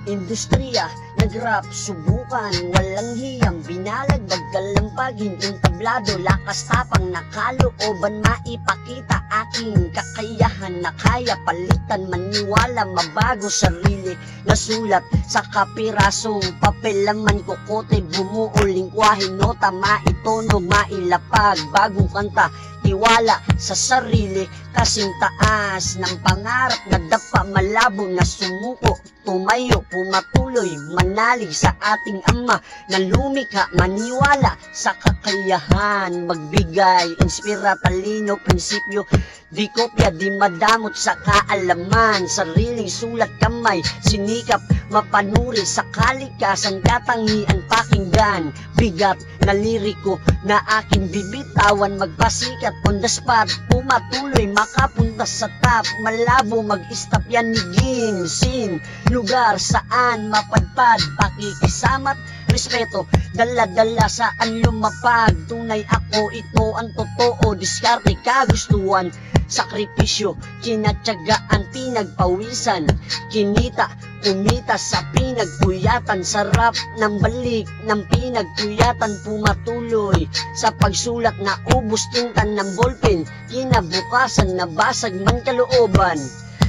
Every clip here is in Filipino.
industriya, nagrap, subukan, walang hiyang binalag, bagkalampagin, entablado, lakas tapang nakalooban, maipakita aking kakayahan na kaya palitan, maniwala, mabago sarili, nasulat sa kapirasong papel, laman kokote, bumuo, lingwahe, nota, maitono, mailapag, bagong kanta, tiwala sa sarili, kasing taas ng pangarap na dapa, malabo na sumuko, tumayo, pumatuloy, manalig sa ating Ama na lumikha, maniwala sa kakayahan, magbigay, inspira, talino, prinsipyo, di kopya, di madamot sa kaalaman, sariling sulat kamay, sinikap, mapanuri sa kalikasan, katangian, pakinggan, bigat na liriko na aking bibitawan, magpasikat on the spot, pumatuloy, makapunta sa top, malabo, mag-stop yan, niging sin, lugar saan mapadpad, pakikisama't respeto, dala-dala saan lumapag, tunay ako, ito ang totoo, diskarte, kagustuhan, sakripisyo, kinatyagaan, pinagpawisan, kinita, kumita sa pinagpuyatan, sarap ng balik ng pinagpuyatan, pumatuloy sa pagsulat na ubos tintan ng ballpen, kinabukasan nabasag man kalooban.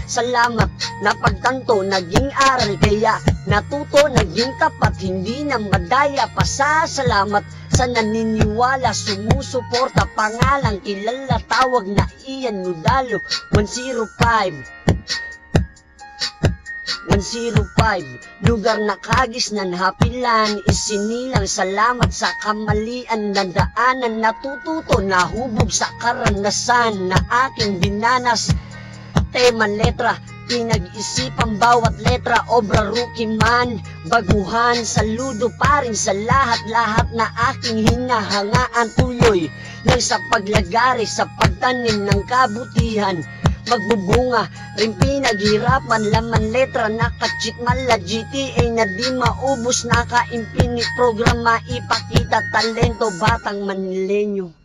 Salamat na pagtanto, naging aral, kaya natuto, naging tapat, hindi na madaya, pasasalamat sa naniniwala, sumusuporta, pangalang kilala, tawag na Ian Nudalo, 105, lugar na kagis ng hapilan, isinilang, salamat sa kamalian na daanan, natututo, nahubog sa karanasan na aking binanas, tema, letra, pinag-isipan bawat letra, obra, rookie man, baguhan, saludo pa rin sa lahat-lahat na aking hinahangaan, tuloy lang sa paglagari, sa pagtanim ng kabutihan, magbubunga rin pinaghirapan, laman letra, nakachit mala, GTA na di maubos, naka-infinite programa, ipakita talento, batang Manilenyo.